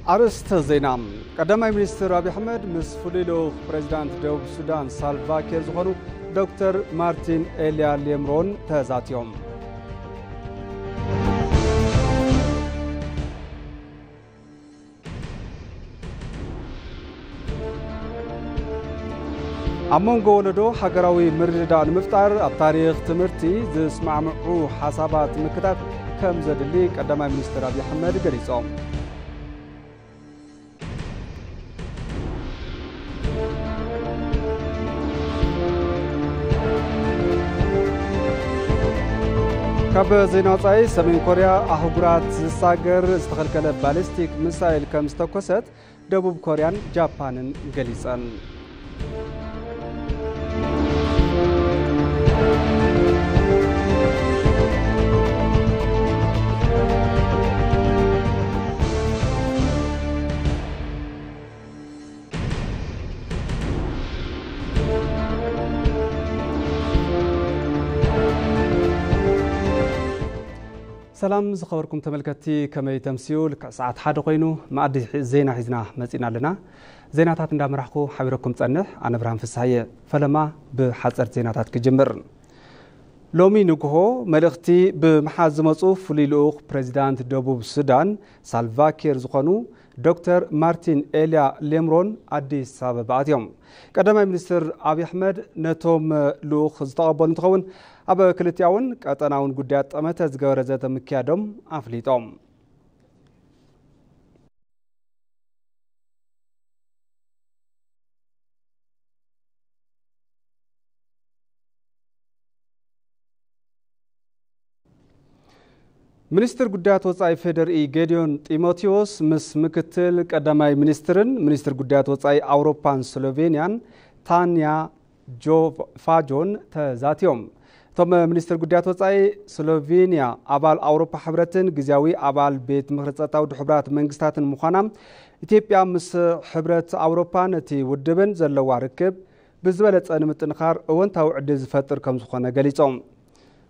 أرست زينام قدماء منستر أبي أحمد مسفوليلو بريزيدنت دوب السودان سالفا كير زخنو دكتور مارتين إليا ليمرون تزاتيوم أمونغو ولدو حقراوي مردان مفتار التاريخ تمرتي زسمع معو حسابات مكتب كم زدلي قدماء منستر أبي أحمد قريصوم كاب زيناوتاي سمين كوريا أحبرات زساقر استخلكال باليستيك مسائل كم استوكست دبوب كوريان جابانن قليسان سلام زخبركم تملكتي كما يتمسيول كساعات حد قينو ما أدي زينا حزنا مسينا لنا زيناتات ندام رحكو حبيركم تصنح أنا برهان في السحية فلما بحصر زيناتات كجمر لومي نقهو ملختي بمحازم مصوف للأخ بريزيدنت دوبوب السودان سالفا كير زخنو دكتور مارتين إليا ليمرون أدي سبب يوم قدماء منستر أبي أحمد نتوم لوخ زتقبل نتخون أبا كلتياون كأتناون قدات أمتا زغورزة مكيادم أفليتهم منستر قدات وصاي فيدرئي جيديون تيموتيوس مس مكتل قدماء منستر قدات وصاي أوروبان سلوفينيان تانيا جو فاجون تزاتيوم ثم منستر قدات وصاي سلوفينيا أبال أوروبا حبرتن جزاوي أبال بيت مخرطة ود حبرات منغستات مخانم إثيوبيا مس حبرت أوروبا نتي ودبن زلوا ركب بزبلت أنا متنخار وانت وعد زفتر كم زخنا قليصوم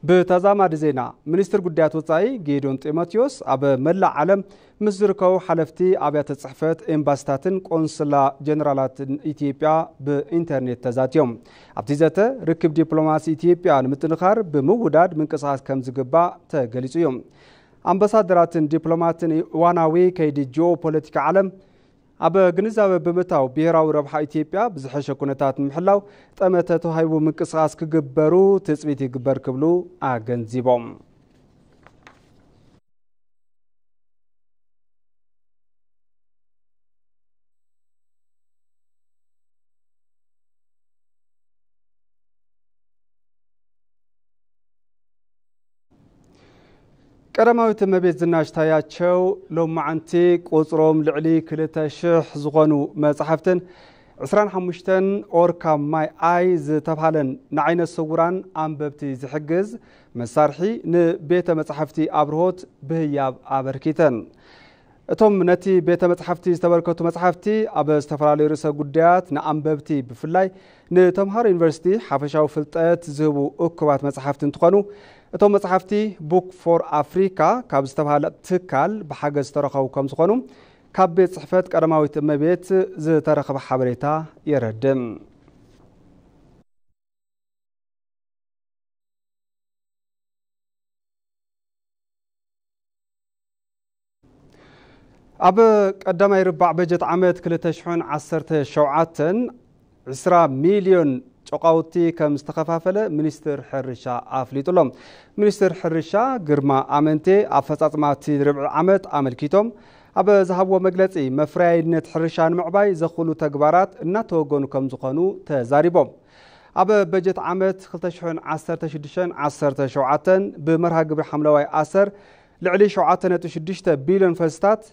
بتزامد زينا منستر قدات وصاي جيدون تيموتيوس أب ملا عالم مزركو حلفتي أبيات الصحفات إمباستاتن قنصلا جنرالات إثيوبيا بإنترنت تزاتيوم أبتزاته ركب دبلوماسي إثيوبيا متنخار بموداد من قصاص كم زقبا تقليسيوم أمباسادرات دبلوماتن واناوي كيدي جو بوليتيك عالم أبا جنزاوي بمتاو بيراو ربح إثيوبيا بزحشة كونتات محلاو تأمتتو هايبو من قصاص كجبرو تسبيتي جبر كبلو أجنزيبهم قرماوي تمبيت زناش تاياتشو لو معنتي قصروم لعلي كلتا شح زغنو مصحفتن 25 اوركا ماي ايز تفعلن نعين الصوران انببتي زحجز مسارحي نبيت مصحفتي ابرهوت بهياب ابركيتن اتوم نتي بيت مصحفتي استبركتو مصحفتي اب استفرالي رسا غديات نانببتي بفلاي نتمهار يونيفرسيتي حفشاو فلطات زهبو اكبات مصحفتن تقنو اتوم مصحفتي بوك فور افريكا كاب استفال تكال بحاجز ترخو كم زخنو كاب بيت صحفات قدماوي تمبيت ز ترخب حبريتا يردم أب قدما يربع بجت عمد كل تشحن 10 مليون تقاوتي كم استخفافله منستر حرشا أفليتولم منستر حرشا جرما أمنتي أفصاصماتي ربع عمد أملكيتهم أب ذهبوا مجلسي مفرايد حرشان معباي زخلوا تجبارات ناتوجون كم زخانو تزاربهم أب بجت عمد خلت شحن 10 شوعاتن بمرها قبل حملة أسر لعلي شوعاتن تشدشته بيليون فلستات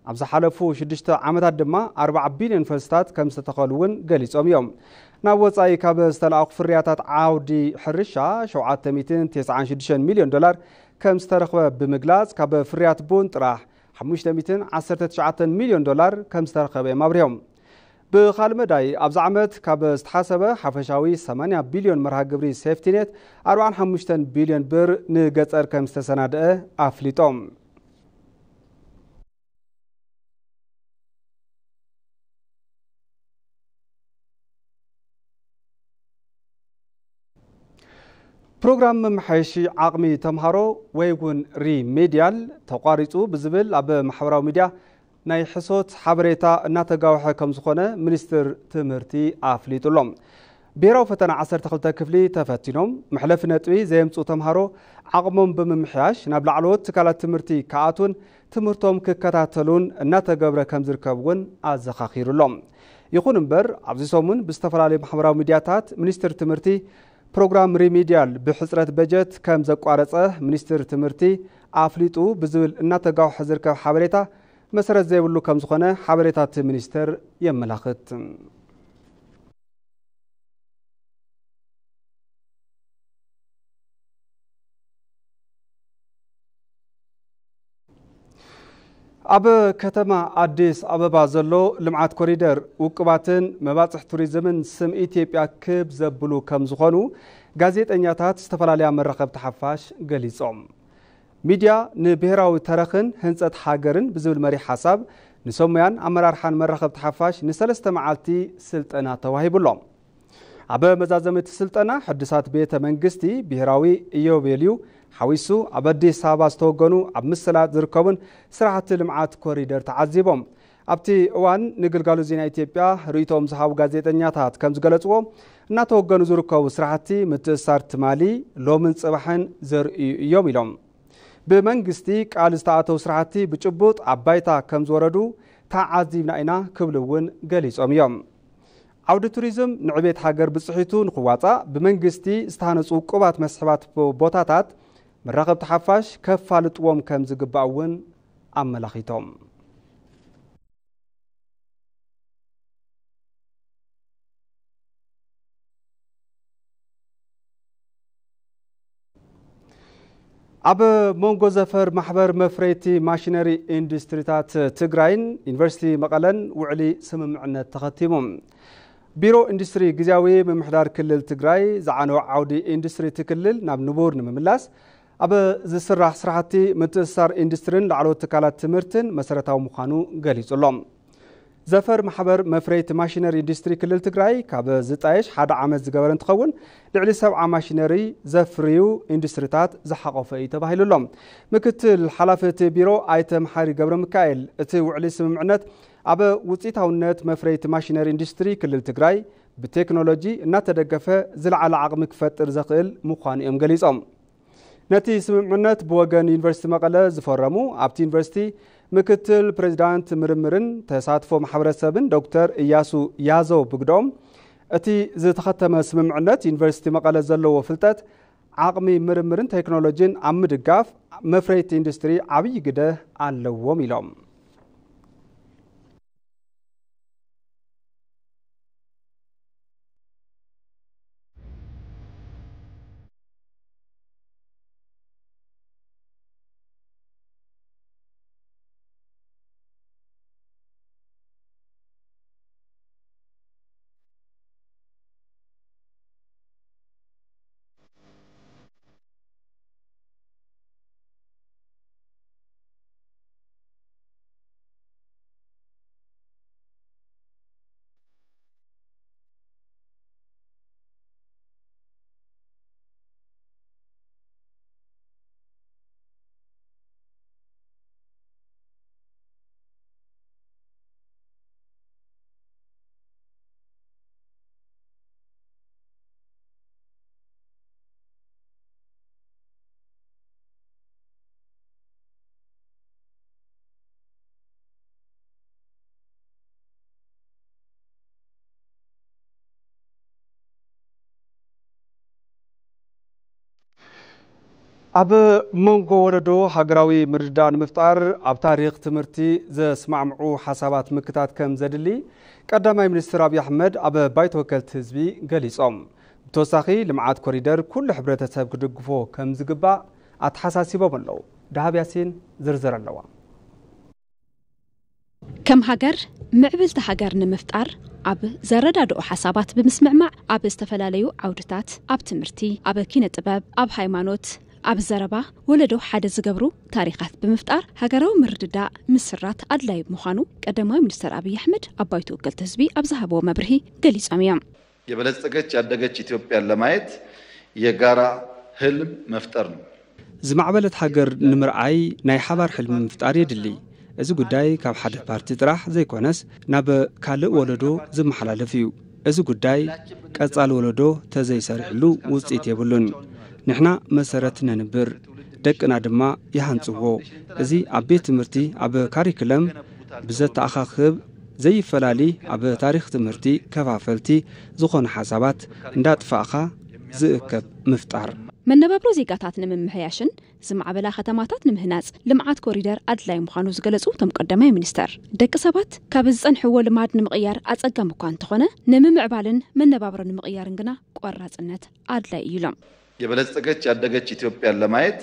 أبز حلفو شدشته عمدات دما 4 بليون فلستات كم ستقالون قليصهم يوم ناوص أي كاب استلعق فرياتات عاودي حرشة شوعات 296 مليون دولار كم استرخوا بمجلاس كاب فريات بون طرح 519 مليون دولار كم استرخوا بمبريهم بخال مداي أبز عمد كاب استحسبه حفشاوي 8 بليون مرها قبري سيفتي نت 45 بليون بر نقصر كم استسناد أفليتهم بروغرام محيشي عقمي تمهارو ويغون ريميديال تقاريتو بزبل أب محوراو ميديا ناي حصوت حبريتا ناتقاوحة كمزخونة منستر تمرتي عفليتو اللوم بيراو فتنا عصر تخلتا كفلي تفتينوم محلف نتوي زيمتو تمهارو عقمهم بممحياش نابل علوت تكالات تمرتي كاعتون تمرتهم ككتاتلون ناتقابرا كمزركبون عزخاخير اللوم يخون مبر عبزي سومون بستفرالي محوراو ميدياتات منستر تمرتي بروغرام ريميديال بحصرة بجت كم زقارصه منستر تمرتي عفليتو بزول ناتقاو حزركب حبريتا مسرت زيبلو كم زخونه حبريتات منستر يملاخت أب كتما عديس أبابا زلو لمعات كوريدر وقباتن مباطح توريزمن سم إثيوبيا كب زبلو كم زخونو غازيت أنياتات استفلاليا مرقب تحفاش غليصوم ميديا نبهراو تاريخن هنصت حاجرن بزول مري حساب نسميان أمرارحان مرقب تحفاش نسلسته معالتي سلطنا تواهيبلوم أب مزازمت سلطنا حدثات بيت منغستي بهراوي إيوبيليو حويسو عبدي سابا استوغنو عب مسلات زركبن سرعة لمعات كوريدر تعذيبهم ابتي اوان نقلقالو زينا إثيوبيا ريتوم زحاو غازيتنياتات كم زغلصو ناتوغنو زركبو سرعتي متسار تمالي لومن صباحن زرئي يوم يلوم بمنغستي قال استعاتو سرعتي بچبوط عبايتا كم زوردو تعذيبنا اينا كبلون غليصوم يوم عود توريزم نعبيت حاجر بصحيتو نقواطا بمنغستي استهانصو قبات مسحبات بوتاتات مراقب تحفاش كفالطوم كم زغباون املاخيتهم اب مونغو زفر محبر مفريتي ماشينري اندستريتات تግራይን ዩኒቨርሲቲ መቀለን ውዕሊ ስምምዕነት ተኸቲሞም بيرو اندستري غزاوي ممحدار كلل تግራይ زعانو عودي اندستري تكلل ناب نبور نمملاس أب زسرح سرحتي متسار اندسترين لعلو تكالات تمرتن مسرتاو مخانو غليصلوم زفر محبر مفريت ماشينري اندستري كلل تግራይ كاب زطايش حد عامل زغبرن تخون لعلي 7 ماشينري زفريو اندستريتات زحقفه يتباهللوم مكتل حلافه بيرو ايتم حاري غبر مكائل اتي وعلي سممعنت أب وصيتاونت مفريت ماشينري اندستري كلل تግራይ بتكنولوجي ناتدغفه زلعل عقم كفتر زقل مخان ام غليصوم نتي سممعنت بوغن يونيفرسيتي مقله زفرمو ابتي يونيفرسيتي مكتل بريزيدانت مرمرن تساتفو محبرسبن دكتور إياسو يازو بقدوم اتي زتختم سممعنت يونيفرسيتي مقله زلو فلتت عقمي مرمرن تكنولوجين عم دغاف مفريت اندستري عبي قده علوو ميلوم أب مونغو وردو هاجراوي مردان مفتار أب تاريخ تمرتي ز سمعمعو حسابات مكتات كم زدلي قدامي منستر أبي أحمد أب بايت وكالت حزبي غليصوم بتوساخي لمعات كوريدر كل حبرتسب كدغفو كم زغبا اتحساسيبو بنلو دهاب ياسين زرزر اللوا كم هاجر معبلت هاجر نمفتار أب زردادو حسابات بمسمعمع أب استفلاليو عودتات أب تمرتي أب كينة طباب أب هايمانوت أب زربا ولدو حدا زقبرو تاريخات بمفتار هاجرو مرددا مسرات أدلاي مخانو قدماي منستر أبي أحمد أبايتو وكالت حزبي أبزهبو مبرهي غليص أميام የበለጸገች ያደገች ኢትዮጵያን ለማየት የጋራ ህልም መፍጠር ነው። ዝማዕበለት ሃገር ንምርኣይ ናይ ሓባር ሕልሚ ምፍጣር የድሊ እዚ ጉዳይ ካብ ሓደ ፓርቲ ጥራሕ ዘይኮነስ ናብ ካልእ ወለዶ ዝመሓላለፍ እዩ እዚ ጉዳይ ቀጻሊ ወለዶ ተዘይሰርሕሉ ውጽኢት የብሉን ንሕና መሰረት ነንብር ደቅና ድማ ይሃንጽዎ እዚ ኣብ ቤት ትምህርቲ ኣብ ካሪኩለም ብዘተኣኻኽብ ዘይፈላሊ ኣብ ታሪኽ ትምህርቲ ከፋፈልቲ ዝኾኑ ሓሳባት እንዳጥፋእኻ ዝእከብ ምፍጣር መነባብሮ ዜጋታት ንምምሕያሽን ዝማዕበላ ከተማታት ንምህናጽ ልምዓት ኮሪደር ኣድላይ ምዃኑ ዝገለጹ ቶም ቀዳማይ ሚኒስተር ደቂ ሰባት ካብ ዝጸንሕዎ ልማድ ንምቕያር ኣጸጋም እኳ እንተኾነ ንምምዕባልን መነባብሮ ንምቕያርን ግና ቆራጽነት ኣድላይ እዩ ኢሎም የበለጸገች ያደገች ኢትዮጵያን ለማየት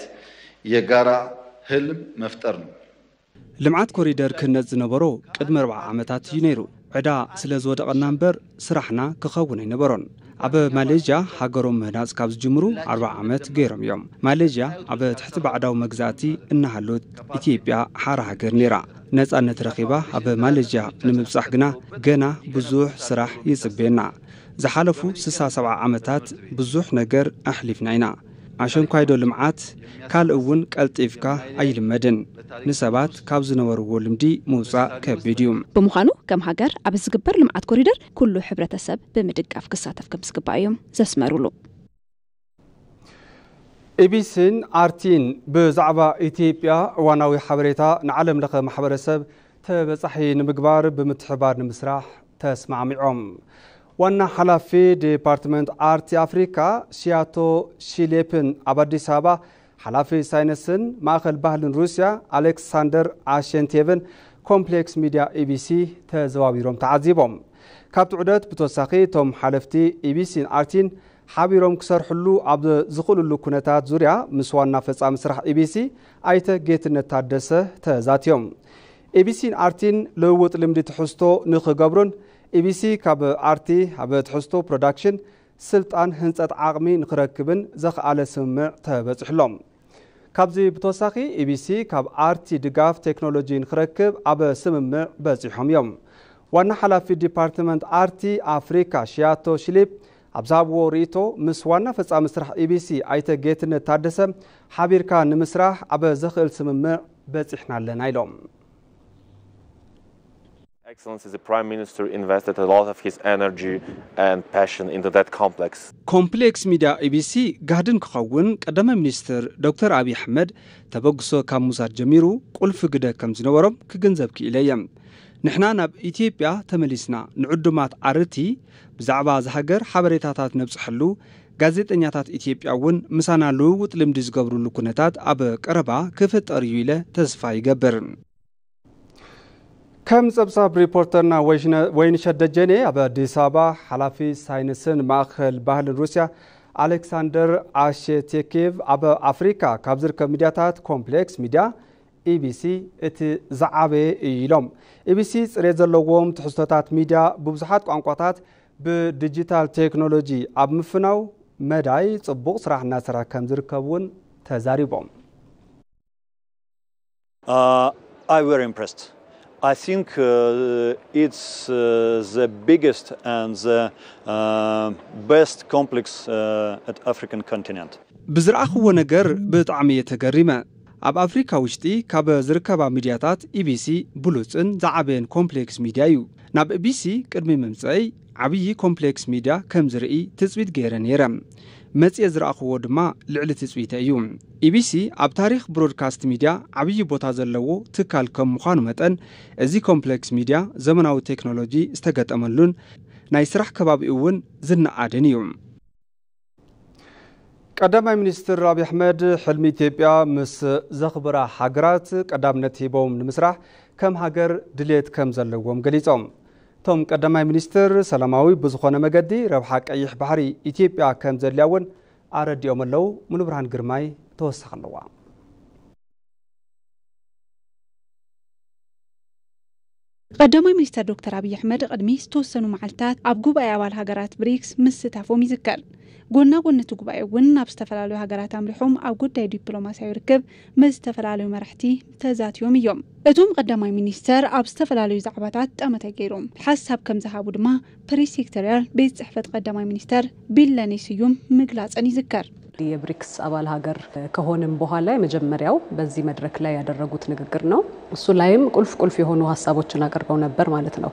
የጋራ ህልም መፍጠር ነው። ልምዓት ኮሪደር ክህነጽ ዝነበሮ ቅድሚ 40 ዓመታት እዩ ነይሩ ዕዳ ስለ ዝወደቐና እምበር ስራሕና ክኸውን ኣይነበሮን ኣብ ማሌዥያ ሃገሮም ምህናጽ ካብ ዝጅምሩ 40 ዓመት ገይሮም እዮም ማሌዥያ ኣብ ትሕቲ ባዕዳዊ መግዛእቲ እናሃሎት ኢትዮጵያ ሓራ ሃገር ነይራ ነጻነት ረኺባ ኣብ ማሌዥያ ንምብጻሕ ግና ገና ብዙሕ ስራሕ ይጽበየና ዝሓለፉ 67 ዓመታት ብዙሕ ነገር ኣሕሊፍና ኢና ኣሸንኳይዶ ልምዓት ካልእውን ቀልጢፍካ ኣይልመድን ንሰባት ካብ ዝነበርዎ ልምዲ ምውጻእ ከቢድ እዩ ብምዃኑ ከም ሃገር ኣብ ዝግበር ልምዓት ኮሪደር ኩሉ ሕብረተሰብ ብምድጋፍ ክሳተፍ ከም ዝግባእ እዮም ዘስመሩሉ ኤቢሲን ኣርቲን ብዛዕባ ኢትዮጵያ እዋናዊ ሓበሬታ ንዓለም ለኸ ማሕበረሰብ ተበጻሒ ንምግባር ብምትሕባር ንምስራሕ ተስማዕሚዖም ዋና ሓላፊ ዲፓርትመንት አርቲ አፍሪካ ሲያቶ ሺሌፕን ኣብ አዲስ አበባ ሓላፊ ሳይንስን ማእኸል ባህልን ሩስያ አሌክሳንደር አሸንቴቭን ኮምፕሌክስ ሚዲያ ኤቢሲ ተዘዋቢሮም ተዓዚቦም ካብቲ ዑደት ብተወሳኺ ቶም ሓለፍቲ ኤቢሲን አርቲን ሓቢሮም ክሰርሕሉ ኣብ ዝኽእልሉ ኩነታት ዙርያ ምስ ዋና ፈጻሚ ስራሕ ኤቢሲ ኣይተ ጌትነት ታደሰ ተዛትዮም ኤቢሲን አርቲን ልውውጥ ልምዲ ትሕዝቶ ንኽገብሩን ኤቢሲ ካብ አርቲ ኣብ ትሕዝቶ ፕሮዳክሽን ስልጣን ህንጸት ዓቕሚ ንኽረክብን ዘኽኣለ ስምምዕ ተበጽሕሎም ካብዚ ብተወሳኺ ኤቢሲ ካብ አርቲ ድጋፍ ቴክኖሎጂ ንኽረክብ ኣብ ስምምዕ በጺሖም እዮም ዋና ሓላፊ ዲፓርትመንት አርቲ አፍሪካ ሽያቶ ሽሊፕ ኣብ ዝሃብዎ ርእቶ ምስ ዋና ፈጻሚ ስራሕ ኤቢሲ ኣይተ ጌትነት ታደሰ ሓቢርካ ንምስራሕ ኣብ ዘኽእል ስምምዕ በጺሕና ኣለና ኢሎም Excellency, the Prime Minister invested a lot of his energy and passion into that complex. Complex Media ABC ጋህድን ክኸውን ቀዳማይ ሚኒስትር ዶክተር አብይ አሕመድ ተበግሶ ካብ ሙሳድ ጀሚሩ ቁልፍ ግደ ከም ዝነበሮም ክግንዘብ ክኢለየም ንሕና ናብ ኢትዮጵያ ተመሊስና ንዕዱማት አርቲ ብዛዕባ ዝሃገር ሓበሬታታት ነብጽሕሉ ጋዜጠኛታት ኢትዮጵያ እውን ምሳና ልውውጥ ልምዲ ዝገብሩሉ ኩነታት ኣብ ቀረባ ክፍጠር እዩ ኢለ ተስፋ ይገብር كم سبساب ريبورترنا وينشد دجاني أبا ديسابا حلافي ساينسن ماخل بحل روسيا ألكسندر آشيتيكيف أبا أفريكا كابزر كميدياتات كومبلكس ميديا ABC ات زعابي إيلوم ABC ريزر لوغوم تحسطات ميديا ببزحات قانقواتات بديجيتال تكنولوجي أب مفناو مداي صبوغ سراح ناسرا كمزر كبون تزاريبوم I'm very impressed. I think it's the biggest and the best complex at African continent. بزرعخو ነገር ብጣዕሚ የተገሪመ ኣብ አፍሪካ ውሽጢ ካብ ዝርከባ ሚድያታት ኢቢሲ ብሉጽን ዝዓበየን ኮምፕሌክስ ሚድያ እዩ ናብ ኢቢሲ ቅድሚ መምጽአይ ዓብይ ኮምፕሌክስ ሚድያ ከም ዝርኢ ትጽቢት ገይረ ነይረ መጽየ ዝረኣኽዎ ድማ ልዕሊ ትጽቢት እዩ ኢቢሲ ኣብ ታሪኽ ብሮድካስት ሚድያ ዓብይ ቦታ ዘለዎ ትካል ከም ምዃኑ መጠን እዚ ኮምፕሌክስ ሚድያ ዘመናዊ ቴክኖሎጂ ዝተገጠመሉን ናይ ስራሕ ከባቢ እውን ዝነኣድን እዩ ቀዳማይ ሚኒስትር አብይ አሕመድ ሕልሚ ኢትዮጵያ ምስ ዘኽብራ ሃገራት ቀዳምነት ሂቦም ንምስራሕ ከም ሃገር ድሌት ከም ዘለዎም ገሊጾም ቶም ቀዳማይ ሚኒስትር ሰላማዊ ብዝኾነ መገዲ ረብሓ ቀይሕ ባሕሪ ኢትዮጵያ ከም ዘልያውን ኣረዲኦም ኣለው ሙሉ ብርሃን ግርማይ ተወሳኺ ኣለዋ ቀዳማይ ሚኒስትር ዶክተር አብይ አሕመድ ቅድሚ ዝተወሰኑ መዓልታት ኣብ ጉባኤ ኣባል ሃገራት ብሪክስ ምስታፎም ይዝከር ጎና ጎነቱ ጉባኤ እውን ኣብ ዝተፈላለዩ ሃገራት ኣምሪሖም ኣብ ጉዳይ ዲፕሎማስያዊ ርክብ ምስ ዝተፈላለዩ መራሕቲ ተዛትዮም እዮም እቶም ቀዳማይ ሚኒስተር ኣብ ዝተፈላለዩ ዛዕባታት ጠመተ ገይሮም ሓሳብ ከም ዝሃቡ ድማ ፕሬስ ሴክሬታሪያል ቤት ጽሕፈት ቀዳማይ ሚኒስተር ቢለኔ ስዩም ምግላጽን ይዝከር። የብሪክስ አባል ሀገር ከሆነም በኋላ የመጀመሪያው በዚህ መድረክ ላይ ያደረጉት ንግግር ነው። እሱ ላይም ቁልፍ የሆኑ ሐሳቦችን አቀርበው ነበር ማለት ነው።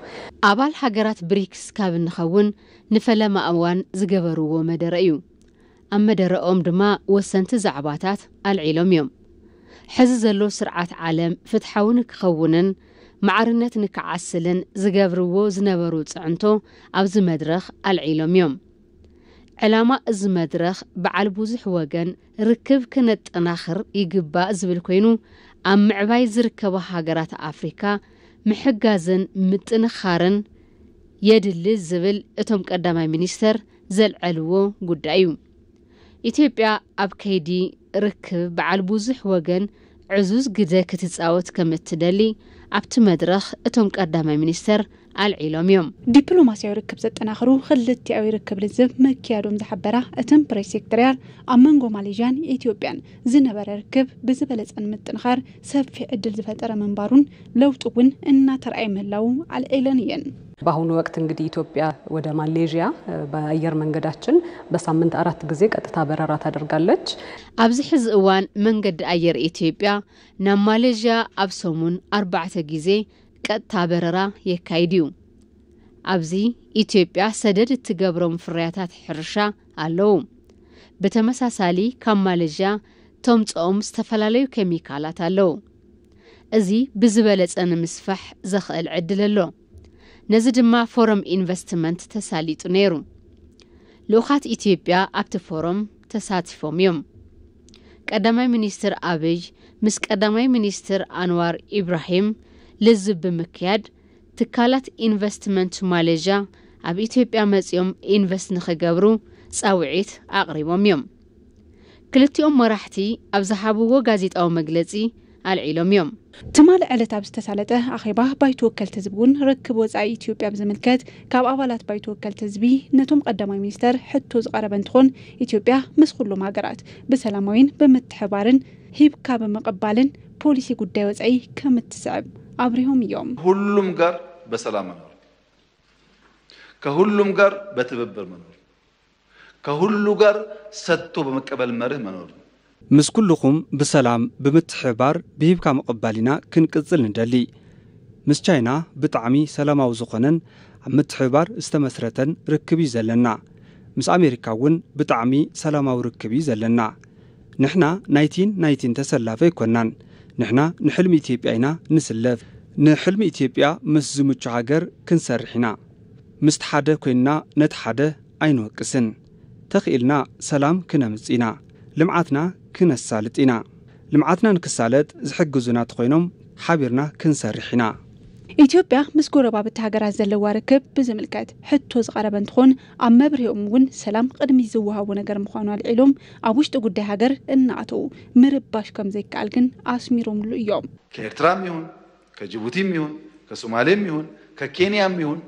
አባል ሀገራት ብሪክስ ካብ ንኸውን ንፈለማ እዋን ዝገበርዎ መደረ እዩ። ኣብ መደረኦም ድማ ወሰንቲ ዛዕባታት አልዒሎም እዮም። ሕዚ ዘሎ ስርዓት ዓለም ፍትሓውን ክኸውንን ማዕርነት ንክዓስልን ዝገብርዎ ዝነበሩ ጽዕንቶ ኣብዚ መድረኽ አልዒሎም እዮም። ዕላማ እዚ መድረኽ በዓል ብዙሕ ወገን ርክብ ክነጠናኽር ይግባእ ዝብል ኮይኑ ኣብ ምዕባይ ዝርከባ ሃገራት ኣፍሪካ ምሕጋዝን ምጥንኻርን የድሊ ዝብል እቶም ቀዳማይ ሚኒስተር ዘልዕልዎ ጉዳይ እዩ። ኢትዮጵያ ኣብ ከይዲ ርክብ በዓል ብዙሕ ወገን ዕዙዝ ግደ ክትጻወት ከም እትደሊ ኣብቲ መድረኽ እቶም ቀዳማይ ሚኒስተር አልዒሎም እዮም። ዲፕሎማሲያዊ ርክብ ዘጠናኽሩ ክልቲያዊ ርክብ ልዝብ መክያዶም ዝሓበራ እተን ፕሬስ ሴክሬታሪያል ኣብ መንጎ ማሌዥያን ኢትዮጵያን ዝነበረ ርክብ ብዝበለጸን ምጥንኻር ሰፊሕ ዕድል ዝፈጠረ መንባሩን ለውጥ እውን እናተረኣየ ምህላው አልዒለን እየን። በአሁኑ ወቅት እንግዲህ ኢትዮጵያ ወደ ማሌዥያ በአየር መንገዳችን በሳምንት 4 ጊዜ ቀጥታ በረራ ታደርጋለች። ኣብዚ ሕዚ እዋን መንገዲ አየር ኢትዮጵያ ናብ ማሌዥያ ኣብ ሰሙን 4 ጊዜ ቀጥታ በረራ የካይድ እዩ። ኣብዚ ኢትዮጵያ ሰደድ እትገብሮም ፍርያታት ሕርሻ ኣለዉ። ብተመሳሳሊ ካብ ማሌዥያ ተምጽኦም ዝተፈላለዩ ኬሚካላት ኣለዉ። እዚ ብዝበለጸ ንምስፋሕ ዘኽእል ዕድል ኣሎ። ነዚ ድማ ፎረም ኢንቨስትመንት ተሳሊጡ ነይሩ። ልኡኻት ኢትዮጵያ ኣብቲ ፎረም ተሳቲፎም እዮም። ቀዳማይ ሚኒስትር አብይ ምስ ቀዳማይ ሚኒስትር አንዋር ኢብራሂም ልዝብ ብምክያድ ትካላት ኢንቨስትመንት ማሌዥያ ኣብ ኢትዮጵያ መጽኦም ኢንቨስት ንኽገብሩ ጻውዒት ኣቕሪቦም እዮም። ክልቲኦም መራሕቲ ኣብ ዝሃብዎ ጋዜጣዊ መግለጺ አልዒሎም እዮም። ትማል ዕለት ኣብ ዝተሳለጠ ኣኼባ ባይቶ ወከልቲ ህዝቡን ርክብ ወጻኢ ኢትዮጵያ ብዝምልከት ካብ ኣባላት ባይቶ ወከልቲ ህዝቢ ነቶም ቀዳማይ ሚኒስተር ሕቶ ዝቐረበ እንትኾን ኢትዮጵያ ምስ ኩሎም ሃገራት ብሰላማዊን ብምትሕባርን ሂብካ በመቀባልን ፖሊሲ ጉዳይ ወጻኢ ከም እትስዕብ አብሪሆም እዮም። ሁሉም ጋር በሰላም መኖር፣ ከሁሉም ጋር በትብብር መኖር፣ ከሁሉ ጋር ሰጥቶ በመቀበል መርህ መኖር ምስ ኩልኹም ብሰላም ብምትሕባር ብሂብካ መቀባሊና ክንቅጽል ንደሊ። ምስ ቻይና ብጣዕሚ ሰላማዊ ዝኾነን ኣብ ምትሕባር ዝተመስረተን ርክብ ዘለና። ምስ አሜሪካ እውን ብጣዕሚ ሰላማዊ ርክብ ዘለና። ንሕና ናይቲን ተሰላፈ ይኮናን። ንሕና ንሕልሚ ኢትዮጵያ ኢና ንስለፍ። ንሕልሚ ኢትዮጵያ ምስ ዝምቹ ሃገር ክንሰርሕና። ምስ ሓደ ኮይንና ነቲ ሓደ ኣይንወቅስን። ተኽኢልና ሰላም ክነምጽኢና፣ ልምዓትና ክነሳልጥኢና። ልምዓትና ንክሳለጥ ዝሕግዙና ኮይኖም ሓቢርና ክንሰርሕና። ኢትዮጵያ ምስ ጎረባብቲ ሃገራት ዘለዋ ርክብ ብዝምልከት ሕቶ ዝቐረበ እንትኾን ኣብ መብርሂኦም እውን ሰላም ቅድሚ ዝወሃቡ ነገር ምዃኑ አልዒሎም ኣብ ውሽጢ ጉዳይ ሃገር እናኣተው ምርባሽ ከም ዘይከኣል ግን ኣስሚሮምሉ እዮም። ከኤርትራም ይሁን ከጅቡቲም ይሁን ከሶማሌም ይሁን ከኬንያም ይሁን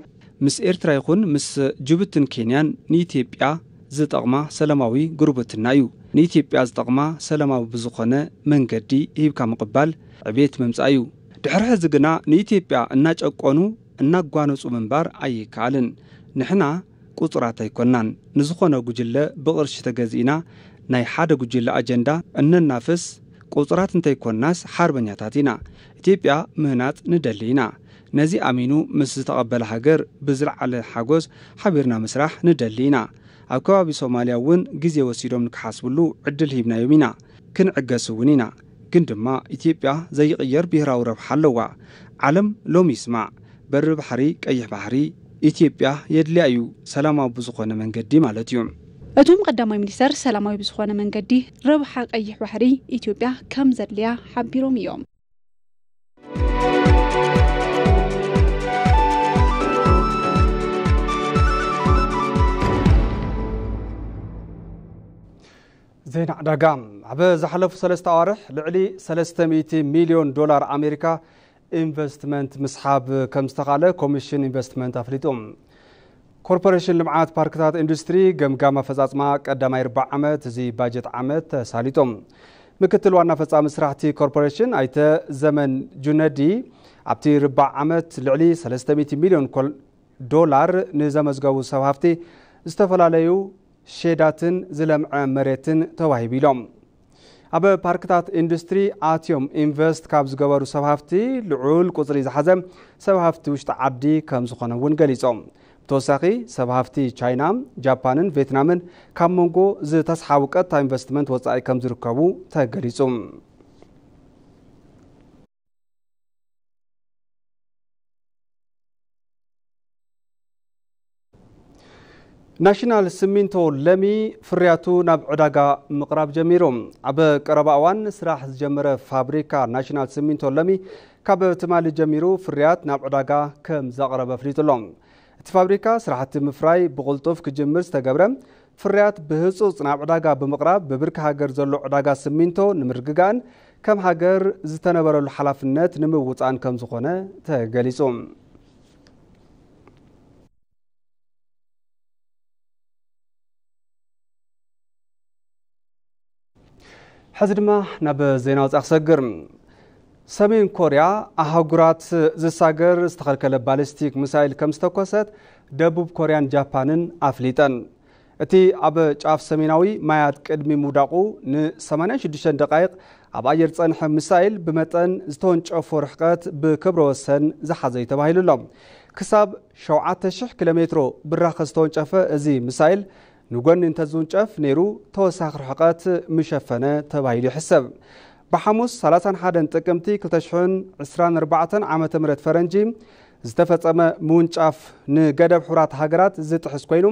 ምስ ኤርትራ ይኹን ምስ ጅቡትን ኬንያን ንኢትዮጵያ ዝጠቕማ ሰላማዊ ጉርብትና እዩ። ንኢትዮጵያ ዝጠቕማ ሰላማዊ ብዝኾነ መንገዲ ሂብካ ምቕባል ዕቤት መምጻእ እዩ። ድሕሪ ሕዚ ግና ንኢትዮጵያ እናጨቆኑ እናጓነጹ ምንባር ኣይከኣልን። ንሕና ቁጽራት ኣይኮናን። ንዝኾነ ጉጅለ ብቕርሺ ተገዚእና ናይ ሓደ ጉጅለ አጀንዳ እነናፍስ ቁጽራት እንተይኮናስ ሓርበኛታት ኢና። ኢትዮጵያ ምህናጽ ንደሊ ኢና። ነዚ ኣሚኑ ምስ ዝተቐበለ ሃገር ብዝለዓለ ሓጎስ ሓቢርና ምስራሕ ንደሊ ኢና። ኣብ ከባቢ ሶማልያ እውን ግዜ ወሲዶም ንክሓስብሉ ዕድል ሂብናዮም ኢና። ክንዕገስ እውን ኢና። ግን ድማ ኢትዮጵያ ዘይቕየር ብሄራዊ ረብሓ ኣለዋ። ዓለም ሎሚ ይስማዕ። በሪ ባሕሪ ቀይሕ ባሕሪ ኢትዮጵያ የድልያ እዩ፣ ሰላማዊ ብዝኾነ መንገዲ ማለት እዩ። እቶም ቀዳማይ ሚኒስተር ሰላማዊ ብዝኾነ መንገዲ ረብሓ ቀይሕ ባሕሪ ኢትዮጵያ ከም ዘድልያ ሓቢሮም እዮም። زين عداقام عبا زحلف 3 أوارح لعلي 300 مليون دولار أمريكا إنفستمنت مسحاب كم استقالة كوميشن إنفستمنت أفريتهم كوربوريشن لمعات باركتات إندستري قمقامة فزاز ما قدام 4 عامات زي باجت عامات ساليتهم ምክትል ዋና ፈጻሚ ስራሕቲ ኮርፖሬሽን ኣይተ ዘመን ጁነዲ ኣብቲ ርባዕ ዓመት ልዕሊ 300 ሚልዮን ዶላር ንዘመዝገቡ ሰብ ሃፍቲ ዝተፈላለዩ ሼዳትን ዝለምዐ መሬትን ተዋሂቡ ኢሎም ኣብ ፓርክታት ኢንዱስትሪ ኣትዮም ኢንቨስት ካብ ዝገበሩ ሰብ ሃፍቲ ልዑል ቁፅሪ ዝሓዘ ሰብ ሃፍቲ ውሽጢ ዓዲ ከም ዝኾነ እውን ገሊፆም ብተወሳኺ ሰብ ሃፍቲ ቻይና ጃፓንን ቪየትናምን ካብ መንጎ ዝተስሓቡ ቀጥታ ኢንቨስትመንት ወፃኢ ከም ዝርከቡ ተገሊጹ ናሽናል ሲሚንቶ ለሚ ፍርያቱ ናብ ዕዳጋ ምቕራብ ጀሚሩ ኣብ ቀረባ እዋን ስራሕ ዝጀመረ ፋብሪካ ናሽናል ሲሚንቶ ለሚ ካብ ትማሊ ጀሚሩ ፍርያት ናብ ዕዳጋ ከም ዘቕረበ ፍሊጡሎም እቲ ፋብሪካ ስራሕቲ ምፍራይ ብቕልጡፍ ክጅምር ዝተገብረ ፍርያት ብህጹጽ ናብ ዕዳጋ ብምቕራብ ብብርኪ ሃገር ዘሎ ዕዳጋ ሲሚንቶ ንምርግጋእን ከም ሃገር ዝተነበረሉ ሓላፍነት ንምውፃን ከም ዝኾነ ተገሊጹ ሕዚ ድማ ናብ ዜና ወፃኢ ክሰግር ሰሜን ኮርያ ኣህጉራት ዝሳገር ዝተኸልከለ ባሊስቲክ ሚሳይል ከም ዝተኮሰት ደቡብ ኮርያን ጃፓንን ኣፍሊጠን እቲ ኣብ ጫፍ ሰሜናዊ ማያት ቅድሚ ምውዳቑ ን86 ደቂቕ ኣብ ኣየር ፀንሐ ሚሳይል ብመጠን ዝተወንጨፎ ርሕቀት ብክብረ ወሰን ዝሓዘ ተባሂሉሎም ክሳብ 7000 ኪሎ ሜትሮ ብራኸ ዝተወንጨፈ እዚ ሚሳይል ንጎኒ እንተዝውንጨፍ ነይሩ ተወሳኺ ርሕቀት ምሸፈነ ተባሂሉ ይሕሰብ بحموس 31 ጥቅምቲ 2024 ዓመተ ምህረት ፈረንጂ ዝተፈጸመ ሙንጫፍ ንገደብ ሕራት ሃገራት ዝጥሕስ ኮይኑ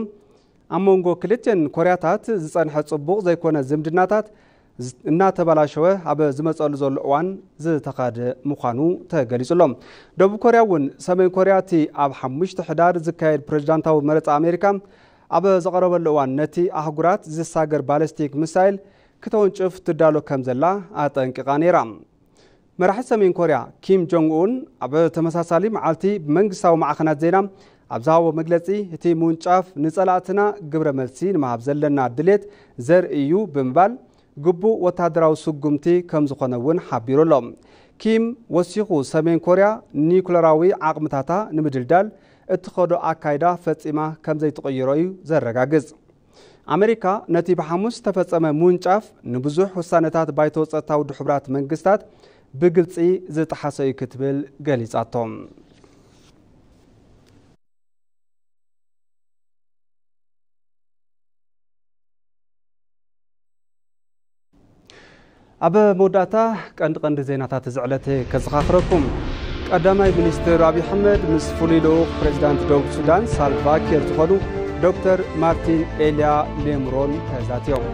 ኣመንጎ ክልተን ኮርያታት ዝጸንሐ ጽቡቕ ዘይኮነ ዝምድናታት እናተበላሸወ ኣብ ዝመጸሉ ዘሎ እዋን ዝተኻደ ምዃኑ ተገሊጹሎም ደቡብ ኮርያ እውን ሰሜን ኮርያ እቲ ኣብ 5 ሕዳር ዝካየድ ፕሬዝዳንታዊ መረፃ ኣሜሪካ ኣብ ዘቐረበሉ እዋን ነቲ ኣህጉራት ዝሳገር ባሊስቲክ ሚሳይል ከተወንጭፍ ትዳሎ ከም ዘላ ኣጠንቂቓ ነይራ መራሒ ሰሜን ኮርያ ኪም ጆንግ ኡን ኣብ ተመሳሳሊ መዓልቲ ብመንግስታዊ ማዕኸናት ዜና ኣብ ዝሃቦ መግለጺ እቲ ሙንጫፍ ንጸላእትና ግብረ መልሲ ንምሃብ ዘለና ድሌት ዘርእዩ ብምባል ግቡእ ወታደራዊ ስጉምቲ ከም ዝኾነ እውን ሓቢሩሎም ኪም ወሲኹ ሰሜን ኮርያ ኒኩለራዊ ዓቕምታታ ንምድልዳል እትኸዶ ኣካይዳ ፈጺማ ከም ዘይትቕይሮ እዩ ዘረጋግጽ ኣሜሪካ ነቲ ብሐሙስ ተፈጸመ ሙንጫፍ ንብዙሕ ውሳነታት ባይቶ ጸጥታዊ ድሕብራት መንግስታት ብግልጺ ዝጠሓሰ እዩ ክትብል ገሊጻቶም ኣብ መወዳእታ ቀንዲ ዜናታት ዝዕለተ ከዘኻኽረኩም ቀዳማይ ሚኒስትር አብይ አሕመድ ምስ ፍሉይ ልኡኽ ፕሬዚዳንት ደቡብ ሱዳን ሳልቫ ኪር ዝኾኑ ዶክተር ማርቲን ኤልያ ሌምሮን ተዛትዮም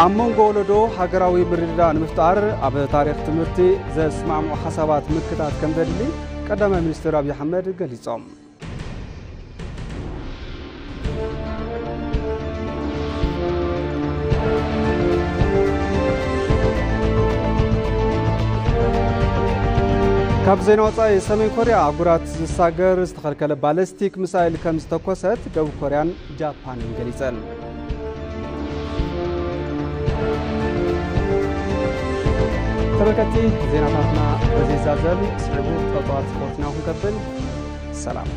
ኣብ መንጎ ወለዶ ሃገራዊ ምርድዳእ ንምፍጣር ኣብ ታሪክ ትምህርቲ ዘስማዕምዑ ሓሳባት ምክታት ከም ዘድሊ ቀዳማይ ሚኒስትር አብይ አሕመድ ገሊጾም ካብ ዜና ወፃኢ ሰሜን ኮርያ ኣህጉራት ዝሳገር ዝተኸልከለ ባሊስቲክ ሚሳይል ከም ዝተኮሰት ደቡብ ኮርያን ጃፓንን ገሊጸን ተመልከቲ ዜናታትና በዚህ ዛዘል ስዕቡ ጠጧት ስፖርትና ክንከብል ሰላም